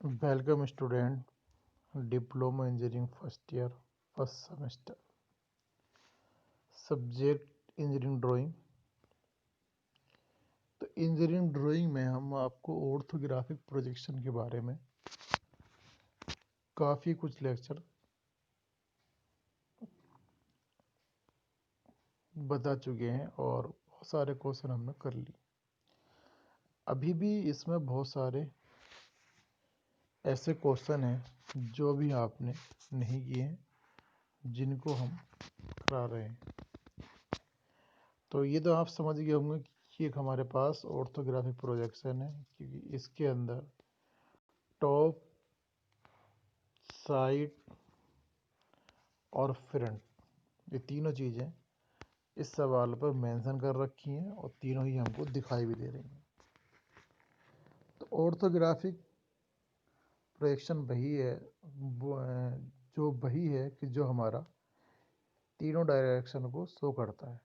Welcome student, Diploma Engineering first year, first semester. Subject engineering drawing. तो engineering drawing में हम आपको orthographic projection के बारे में काफ़ी कुछ लेक्चर बता चुके हैं और बहुत सारे क्वेश्चन हमने कर लिए। अभी भी इसमें बहुत सारे ऐसे क्वेश्चन हैं जो अभी आपने नहीं किए हैं, जिनको हम करा रहे हैं। तो ये तो आप समझ गए होंगे कि एक हमारे पास ऑर्थोग्राफिक प्रोजेक्शन है, क्योंकि इसके अंदर टॉप, साइड और फ्रंट, ये तीनों चीज़ें इस सवाल पर मेंशन कर रखी हैं और तीनों ही हमको दिखाई भी दे रही हैं। तो ऑर्थोग्राफिक प्रोजेक्शन वही है कि जो हमारा तीनों डायरेक्शन को शो करता है।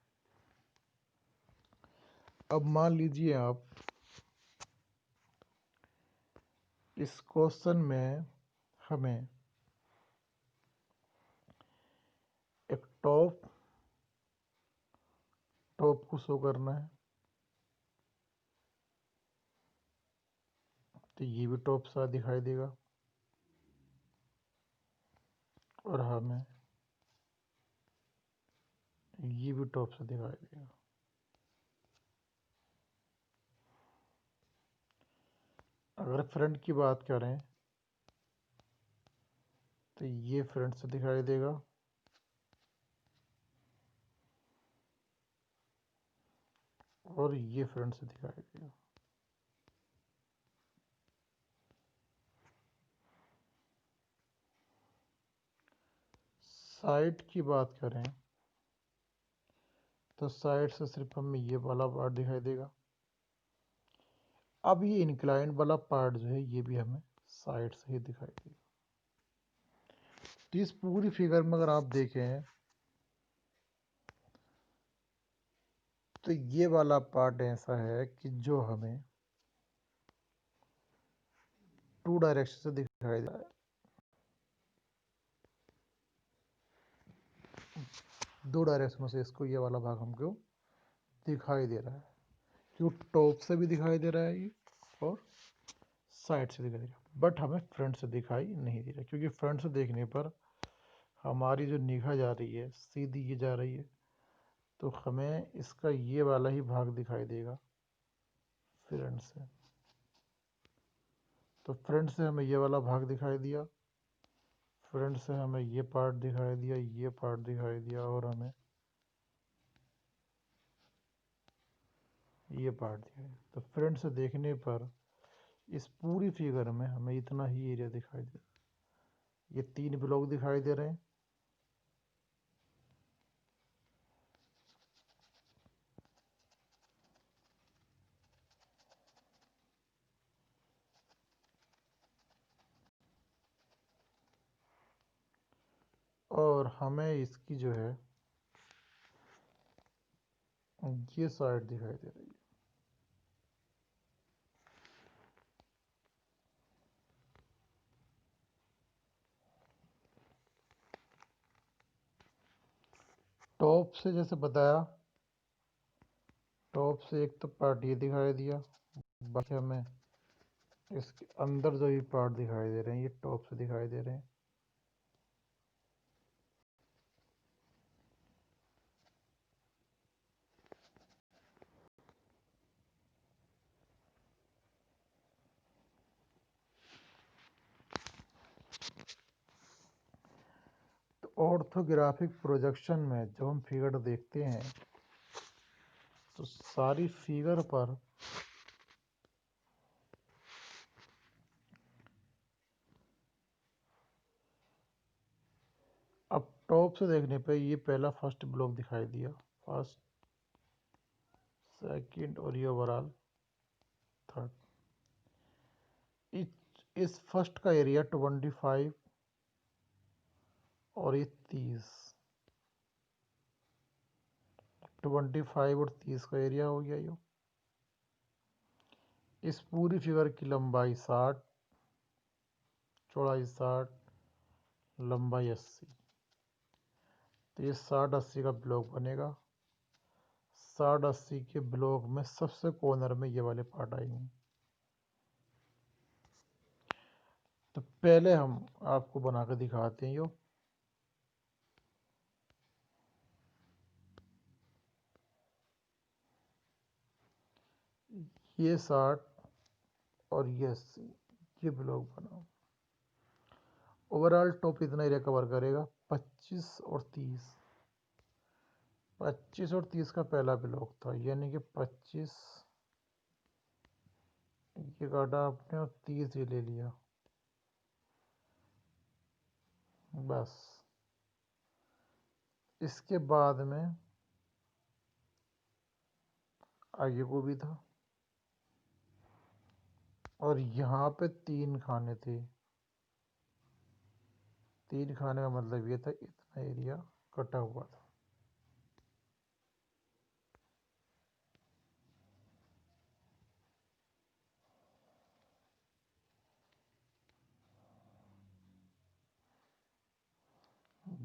अब मान लीजिए आप इस क्वेश्चन में हमें एक टॉप को शो करना है, तो ये भी टॉप सा दिखाई देगा और हमें ये भी टॉप से दिखाई देगा। अगर फ्रंट की बात करें तो ये फ्रंट से दिखाई देगा और ये फ्रंट से दिखाई देगा। साइड की बात करें तो साइड से सिर्फ हमें ये वाला पार्ट दिखाई देगा। अब ये इंक्लाइंड वाला पार्ट जो है ये भी हमें साइड से ही दिखाई देगा। तो इस पूरी फिगर में अगर आप देखें तो ये वाला पार्ट ऐसा है कि जो हमें टू डायरेक्शन से दिखाई दे रहा है, दो डायरेक्शनों से इसको ये वाला भाग हमको दिखाई दे रहा है, जो टॉप से भी दिखाई दे रहा है ये और साइड से दिखाई दे रहा है, बट हमें फ्रंट से दिखाई नहीं दे रहा, क्योंकि फ्रंट से देखने पर हमारी जो निगाह जा रही है सीधी ये जा रही है, तो हमें इसका ये वाला ही भाग दिखाई देगा फ्रंट से। तो फ्रंट से हमें ये वाला भाग दिखाई दिया, फ्रंट से हमें ये पार्ट दिखाई दिया, ये पार्ट दिखाई दिया और हमें ये पार्ट दिखाई। तो फ्रंट से देखने पर इस पूरी फिगर में हमें इतना ही एरिया दिखाई दे रहा है। ये तीन ब्लॉक दिखाई दे रहे हैं, और हमें इसकी जो है ये साइड दिखाई दे रही है। टॉप से जैसे बताया, टॉप से एक तो पार्ट ये दिखाई दिया, बाकी हमें इसके अंदर जो भी पार्ट दिखाई दे रहे हैं ये टॉप से दिखाई दे रहे हैं। तो ऑर्थोग्राफिक प्रोजेक्शन में जब हम फिगर देखते हैं तो सारी फिगर पर अब टॉप से देखने पे ये पहला फर्स्ट ब्लॉक दिखाई दिया, फर्स्ट, सेकंड और ये ओवरऑल थर्ड। इस फर्स्ट का एरिया 25 और ये 30, 25 और 30 का एरिया हो गया ये। इस पूरी फिगर की लंबाई 60 चौड़ाई 60, लंबाई 80। तो ये 60-80 का ब्लॉक बनेगा। 60-80 के ब्लॉक में सबसे कॉर्नर में ये वाले पार्ट आएंगे। तो पहले हम आपको बना के दिखाते हैं। ये 60 और ये 80, ये ब्लॉक बनाओ। ओवरऑल टॉप इतना एरिया कवर करेगा, 25 और 30। 25 और 30 का पहला ब्लॉक था, यानी कि 25 ये काटा आपने और 30 ये ले लिया। बस इसके बाद में आगे को भी था, और यहाँ पे 3 खाने थे। 3 खाने का मतलब ये था इतना एरिया कटा हुआ था।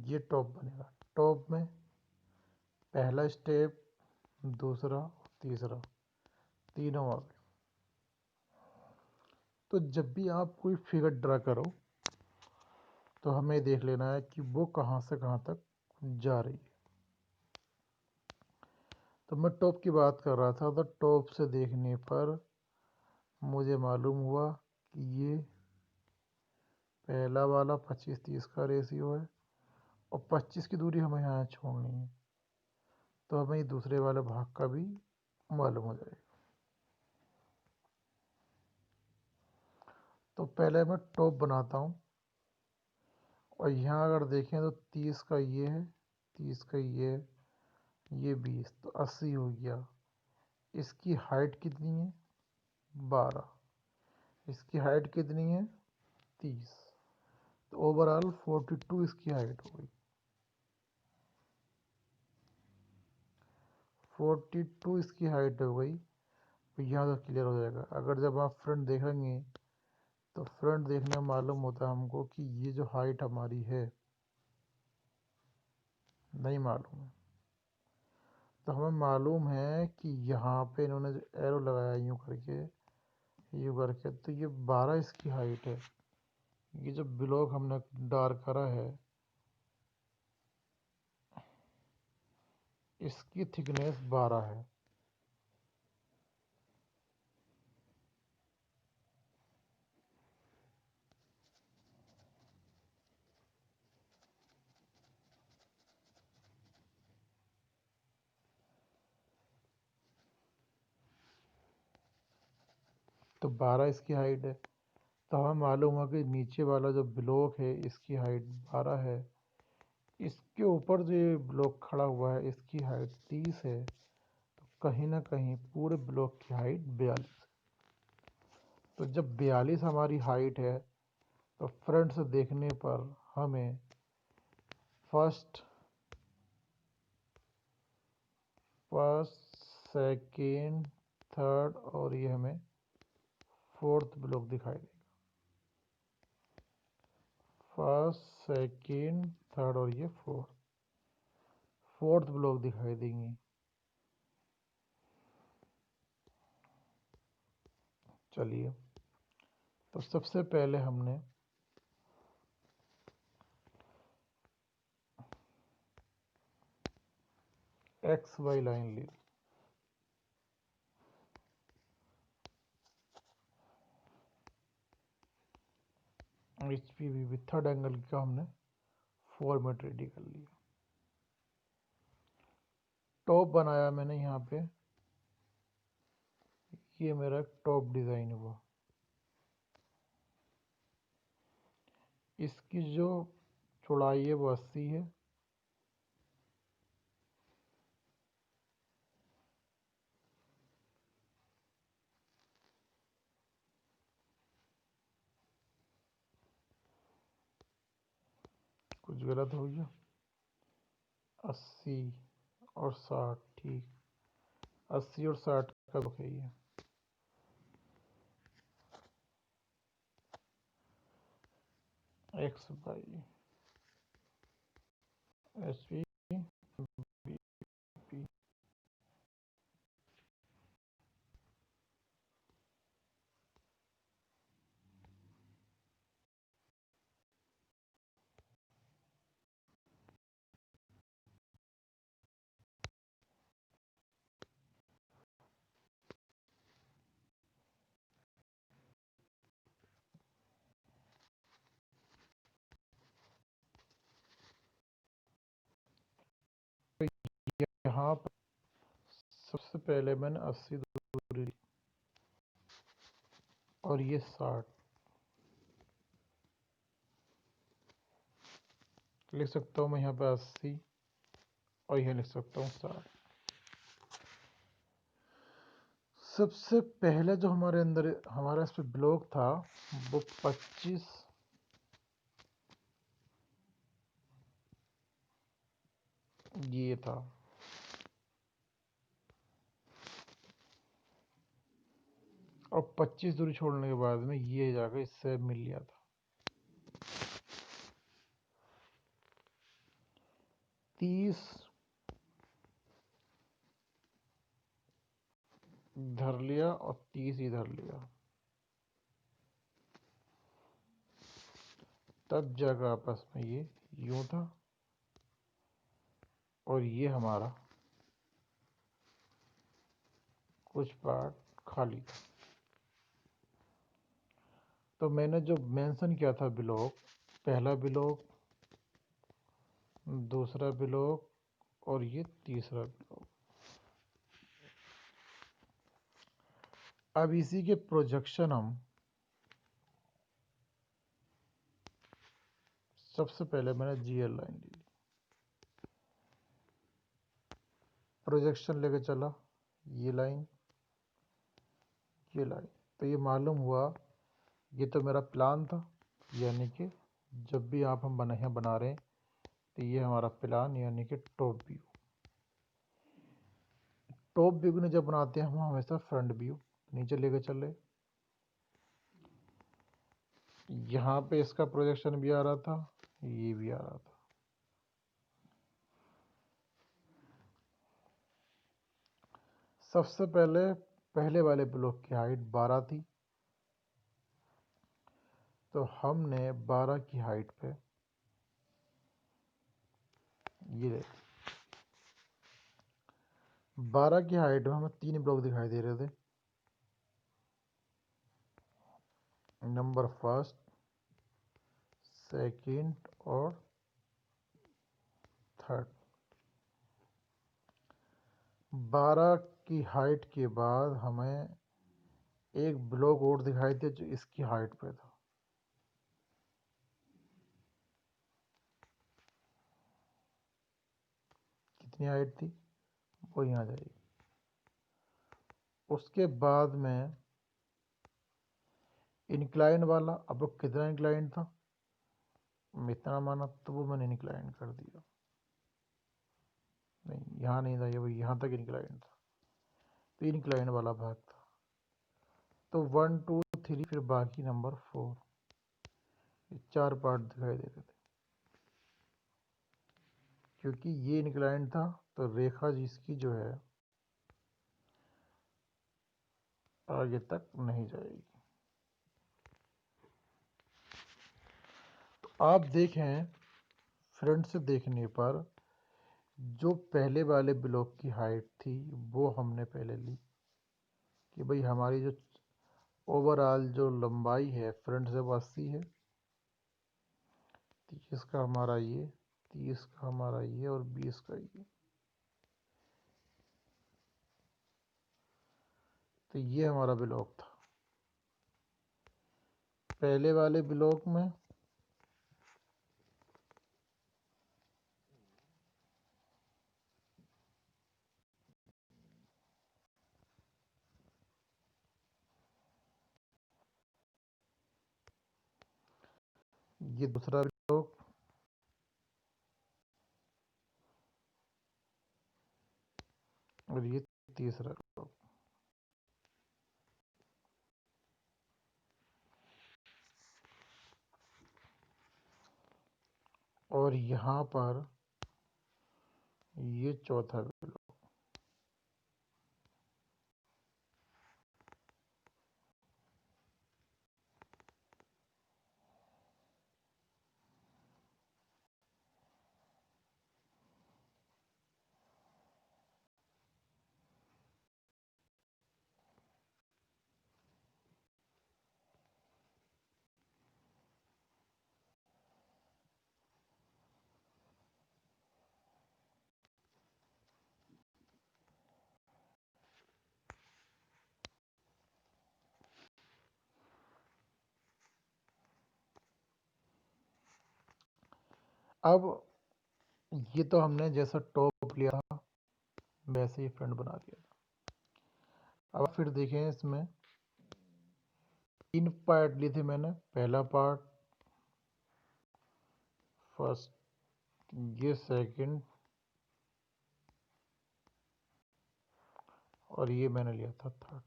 ये टॉप बनेगा। टॉप में पहला स्टेप, दूसरा, तीसरा, तीनों आ गए। तो जब भी आप कोई फिगर ड्रा करो तो हमें देख लेना है कि वो कहाँ से कहाँ तक जा रही है। तो मैं टॉप की बात कर रहा था, तो टॉप से देखने पर मुझे मालूम हुआ कि ये पहला वाला 25-30 का रेशियो है, और 25 की दूरी हमें यहाँ छोड़नी है, तो हमें दूसरे वाले भाग का भी मालूम हो जाएगा। तो पहले मैं टॉप बनाता हूँ, और यहाँ अगर देखें तो 30 का ये है, 30 का ये 20, तो 80 हो गया। इसकी हाइट कितनी है? 12। इसकी हाइट कितनी है? 30। तो ओवरऑल 42 इसकी हाइट हो गई। 42 इसकी हाइट हो गई। तो यहाँ तक क्लियर हो जाएगा। अगर जब आप फ्रंट देखेंगे तो फ्रंट देखने में मालूम होता है हमको कि ये जो हाइट हमारी है नहीं मालूम है। तो हमें मालूम है कि यहाँ पे इन्होंने जो एरो लगाया यूँ करके, तो ये 12 इसकी हाइट है। ये जो ब्लॉक हमने डार्क करा है इसकी थिकनेस 12 है। तो 12 इसकी हाइट है। तो हमें मालूम है कि नीचे वाला जो ब्लॉक है इसकी हाइट 12 है। इसके ऊपर जो ये ब्लॉक खड़ा हुआ है इसकी हाइट 30 है। तो कहीं ना कहीं पूरे ब्लॉक की हाइट 42 है। तो जब 42 हमारी हाइट है तो फ्रंट से देखने पर हमें फर्स्ट फर्स्ट सेकेंड थर्ड और ये हमें फोर्थ ब्लॉक दिखाई देगा। फर्स्ट सेकेंड थर्ड और ये फोर्थ ब्लॉक दिखाई देंगे। चलिए, तो सबसे पहले हमने एक्स वाई लाइन ली। H P V third angle का हमने फॉर्मेट रेडी कर लिया। टॉप बनाया मैंने यहाँ पे, ये मेरा टॉप डिज़ाइन हुआ। इसकी जो चौड़ाई है वो 80 है। कुछ गलत हो गया? 80 और 60, ठीक। 80 और 60 का है ये। X by H P B P. यहाँ पर सबसे पहले मैंने 80 दूरी और ये 60 लिख सकता हूँ मैं यहाँ पे 80 और यह लिख सकता हूँ 60। सबसे पहले जो हमारे अंदर हमारा इस पे ब्लॉक था वो 25 ये था और 25 दूरी छोड़ने के बाद में ये जाकर इससे मिल लिया था। 30 धर लिया और 30 इधर लिया, तब जाकर आपस में ये यूं था और ये हमारा कुछ पार्ट खाली था। तो मैंने जो मेंशन किया था ब्लॉक, पहला ब्लॉक, दूसरा ब्लॉक और ये तीसरा ब्लॉक। अब इसी के प्रोजेक्शन हम सबसे पहले मैंने जीएल लाइन ली, प्रोजेक्शन लेके चला ये लाइन ये लाइन। तो ये मालूम हुआ ये तो मेरा प्लान था, यानी कि जब भी आप हम बना रहे हैं तो ये हमारा प्लान यानी कि टॉप व्यू। टॉप व्यू ने जब बनाते हैं हम हमेशा फ्रंट व्यू नीचे लेके चले। यहाँ पे इसका प्रोजेक्शन भी आ रहा था, ये भी आ रहा था। सबसे पहले वाले ब्लॉक की हाइट 12 थी, तो हमने 12 की हाइट पे ये 12 की हाइट में हमें 3 ब्लॉक दिखाई दे रहे थे। नंबर फर्स्ट, सेकंड और थर्ड। 12 की हाइट के बाद हमें एक ब्लॉक और दिखाई दे जो इसकी हाइट पे था। कितनी हाइट थी वो यहाँ जाएगी। उसके बाद में इंक्लाइन वाला, अब वो कितना इंक्लाइन था इतना माना तो वो मैंने इंक्लाइन कर दिया। नहीं यहाँ नहीं था, ये वो यहाँ तक इंक्लाइन था, तो इंक्लाइन वाला भाग था। तो 1 2 3 फिर बाकी नंबर 4, ये 4 पार्ट दिखाई दे रहे थे। क्योंकि ये इंक्लाइन था तो रेखा जिसकी जो है आगे तक नहीं जाएगी। तो आप देखें फ्रंट से देखने पर जो पहले वाले ब्लॉक की हाइट थी वो हमने पहले ली कि भाई हमारी जो ओवरऑल जो लंबाई है फ्रंट से वो 80 है, 30 का हमारा ये, 30 का हमारा ये और 20 का ये। तो ये हमारा ब्लॉक था। पहले वाले ब्लॉक में ये दूसरा ब्लॉक, और ये तीसरा ब्लॉक। और यहाँ पर ये चौथा बिलोग। अब ये तो हमने जैसा टॉप लिया था वैसे ही फ्रंट बना दिया था। अब फिर देखें, इसमें 3 पार्ट लिए थे मैंने। पहला पार्ट, फर्स्ट, ये सेकंड, और ये मैंने लिया था थर्ड।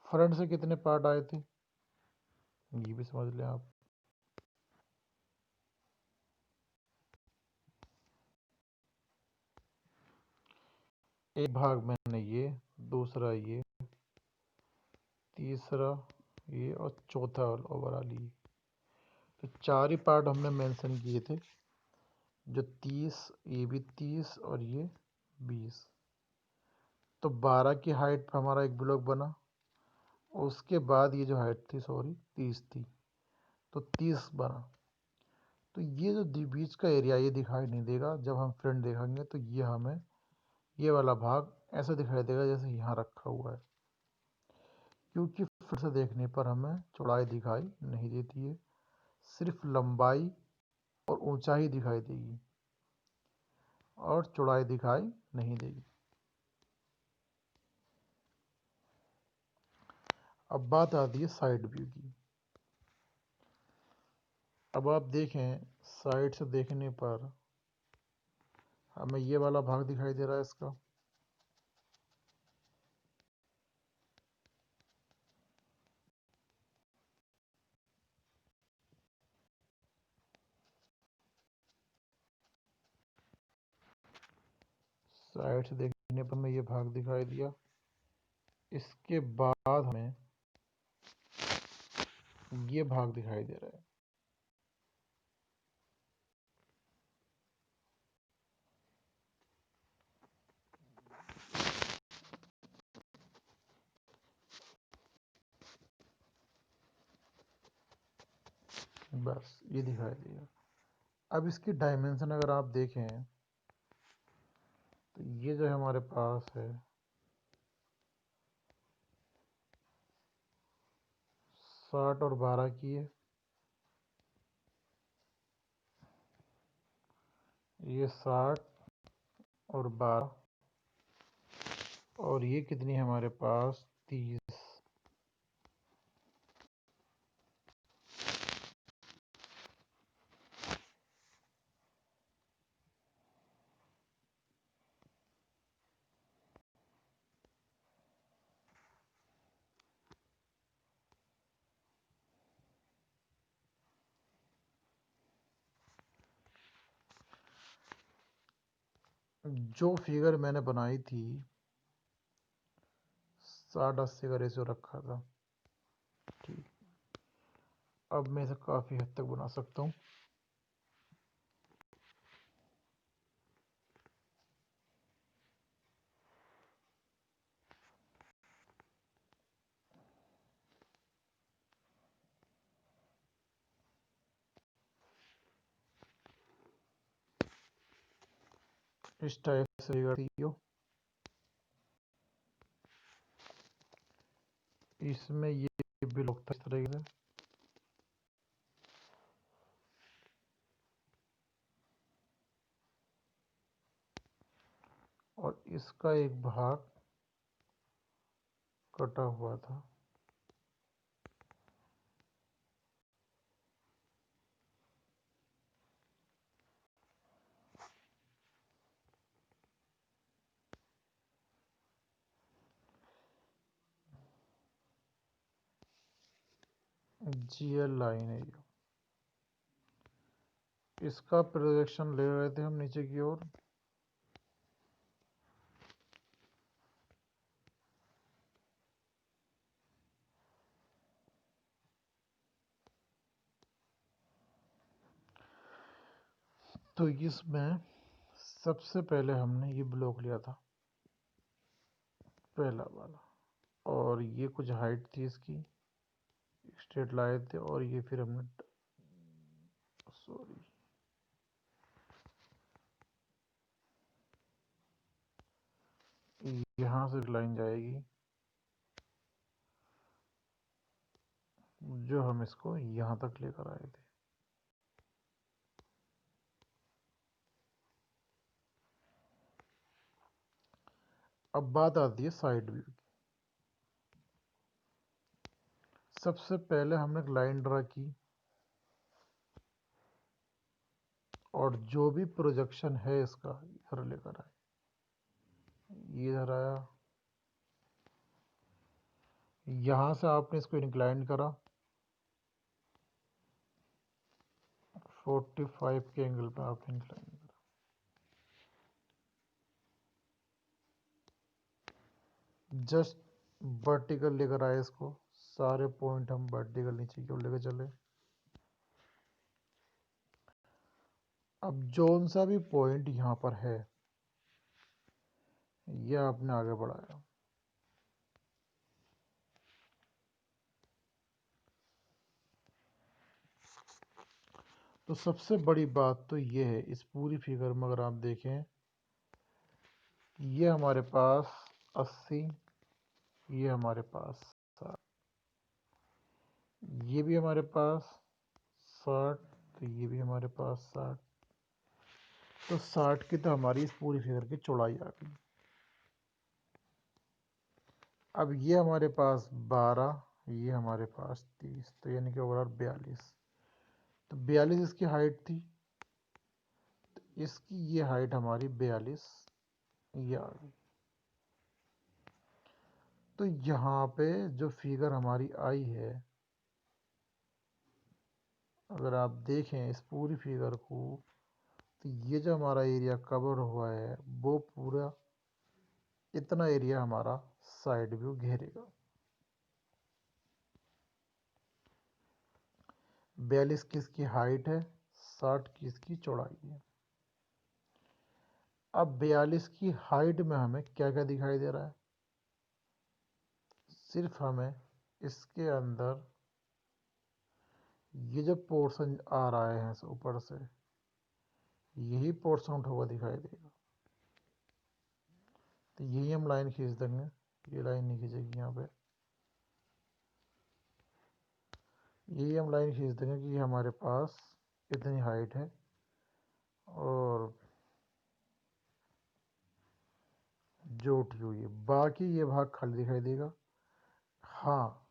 फ्रंट से कितने पार्ट आए थे ये भी समझ लें आप। एक भाग मैंने ये, दूसरा ये, तीसरा ये, और चौथा ओवरऑल ये। तो 4 ही पार्ट हमने मेंशन किए थे, जो 30, ये भी 30 और ये 20। तो 12 की हाइट पर हमारा एक ब्लॉक बना। उसके बाद ये जो हाइट थी, सॉरी, 30 थी, तो 30 बना। तो ये जो बीच का एरिया ये दिखाई नहीं देगा। जब हम फ्रंट देखेंगे तो ये हमें ये वाला भाग ऐसा दिखाई देगा जैसे यहाँ रखा हुआ है, क्योंकि फिर से देखने पर हमें चौड़ाई दिखाई नहीं देती है, सिर्फ लंबाई और ऊंचाई दिखाई देगी और चौड़ाई दिखाई नहीं देगी। अब बात आती है साइड व्यू की। अब आप देखें, साइड से देखने पर हमें ये वाला भाग दिखाई दे रहा है इसका। साइड से देखने पर हमें ये भाग दिखाई दिया। इसके बाद हमें ये भाग दिखाई दे रहा है। बस ये दिखाई दिया। अब इसकी डायमेंशन अगर आप देखें तो ये जो हमारे पास है 60 और 12 की है। ये 60 और 12, और ये कितनी है हमारे पास, 30। जो फिगर मैंने बनाई थी 60-80 का रेशियो रखा था, ठीक। अब मैं इसे काफ़ी हद तक बना सकता हूँ। इस टाइप से फिगर थी यो। इसमें ये ब्लॉक था इस तरीके से। और इसका एक भाग कटा हुआ था। GL लाइन है ये। इसका प्रोजेक्शन ले रहे थे हम नीचे की ओर। तो इसमें सबसे पहले हमने ये ब्लॉक लिया था, पहला वाला, और ये कुछ हाइट थी इसकी, स्ट्रेट लाए थे, और ये फिर हमने सॉरी यहाँ से लाइन जाएगी, जो हम इसको यहाँ तक लेकर आए थे। अब बात आती है साइड व्यू की। सबसे पहले हमने एक लाइन ड्रा की, और जो भी प्रोजेक्शन है इसका इधर लेकर आए, ये इधर आया, यहाँ से आपने इसको इंक्लाइन करा 45 के एंगल पे आपने इंक्लाइन करा। जस्ट वर्टिकल लेकर आए इसको, सारे पॉइंट हम वर्टिकल नीचे की ओर लेकर चले। अब जोन सा भी पॉइंट यहाँ पर है, यह आपने आगे बढ़ाया। तो सबसे बड़ी बात तो ये है, इस पूरी फिगर में अगर आप देखें, ये हमारे पास 80, ये हमारे पास 60, ये भी हमारे पास 60, तो ये भी हमारे पास 60, तो 60 की तो हमारी इस पूरी फिगर की चौड़ाई आ गई। अब ये हमारे पास 12, ये हमारे पास 30, तो यानी कि ओवरऑल 42। तो 42 इसकी हाइट थी, तो इसकी ये हाइट हमारी 42 ये आ गई। तो यहाँ पे जो फिगर हमारी आई है, अगर आप देखें इस पूरी फिगर को, तो ये जो हमारा एरिया कवर हुआ है वो पूरा इतना एरिया हमारा साइड व्यू घेरेगा। 42 की इसकी हाइट है, 60 की इसकी चौड़ाई है। अब 42 की हाइट में हमें क्या क्या दिखाई दे रहा है? सिर्फ हमें इसके अंदर ये जो पोर्शन आ रहा है ऊपर से, यही पोर्शन उठा हुआ दिखाई देगा। तो यही हम लाइन खींच देंगे, ये लाइन नहीं खींचेगी यहाँ पे, यही हम लाइन खींच देंगे कि हमारे पास इतनी हाइट है, और जो उठी हुई है, बाकी ये भाग खाली दिखाई देगा। हाँ,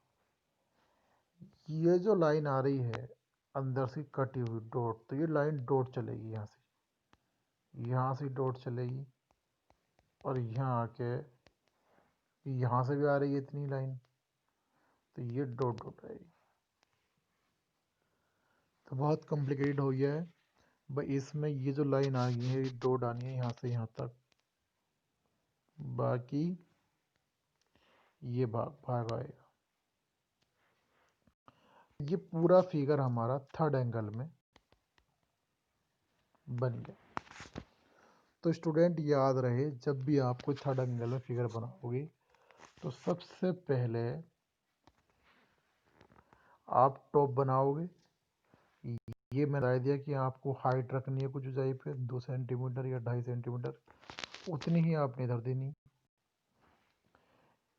ये जो लाइन आ रही है अंदर से कटी हुई डॉट, तो ये लाइन डॉट चलेगी, यहाँ से डॉट चलेगी, और यहाँ आके यहाँ से भी आ रही है इतनी लाइन, तो ये डॉट डॉट आएगी। तो बहुत कॉम्प्लिकेटेड हो गया है भाई। इसमें ये जो लाइन आ गई है, डॉट आनी है यहाँ से यहाँ तक, बाकी ये भाग आएगा। ये पूरा फिगर हमारा थर्ड एंगल में बन गया। तो स्टूडेंट याद रहे, जब भी आप कोई थर्ड एंगल में फिगर बनाओगे, तो सबसे पहले आप टॉप बनाओगे। ये मैं बता दिया कि आपको हाइट रखनी है कुछ ऊंचाई पे 2 सेंटीमीटर या 2.5 सेंटीमीटर, उतनी ही आपने इधर देनी।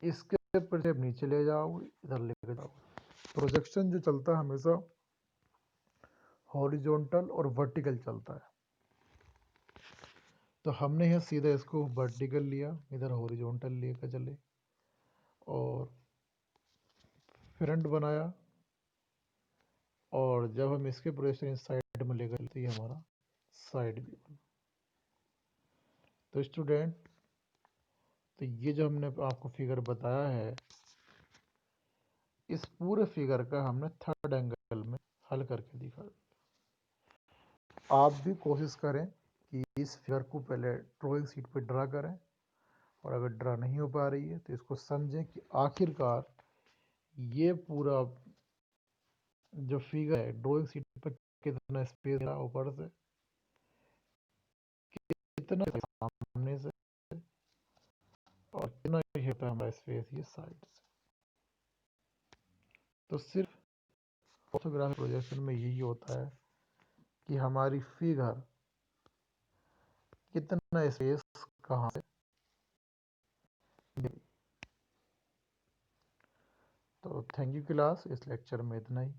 इसके ऊपर से नीचे ले जाओगे, इधर लेकर जाओगे। प्रोजेक्शन जो चलता है हमेशा हॉरिजॉन्टल और वर्टिकल चलता है। तो हमने यहाँ सीधा इसको वर्टिकल लिया, इधर हॉरिजॉन्टल लेकर चले, और फ्रंट बनाया, और जब हम इसके प्रोजेक्शन इस साइड में लेकर तो ये हमारा साइड व्यू बना। तो स्टूडेंट, तो ये जो हमने आपको फिगर बताया है, इस पूरे फिगर का हमने थर्ड एंगल में हल करके दिखा। आप भी कोशिश करें कि इस फिगर को पहले ड्राइंग शीट पे ड्रा करें, और अगर ड्रा नहीं हो पा रही है तो इसको समझें कि आखिरकार ये पूरा जो फिगर है ड्राइंग शीट पर कितना स्पेस है ऊपर से, कितना सामने से, और कितना ही होता है हमारा स्पेस ये साइड से। तो सिर्फ फोटोग्राफी प्रोजेक्शन में यही होता है कि हमारी फिगर कितना स्पेस कहाँ से। तो थैंक यू क्लास, इस लेक्चर में इतना ही।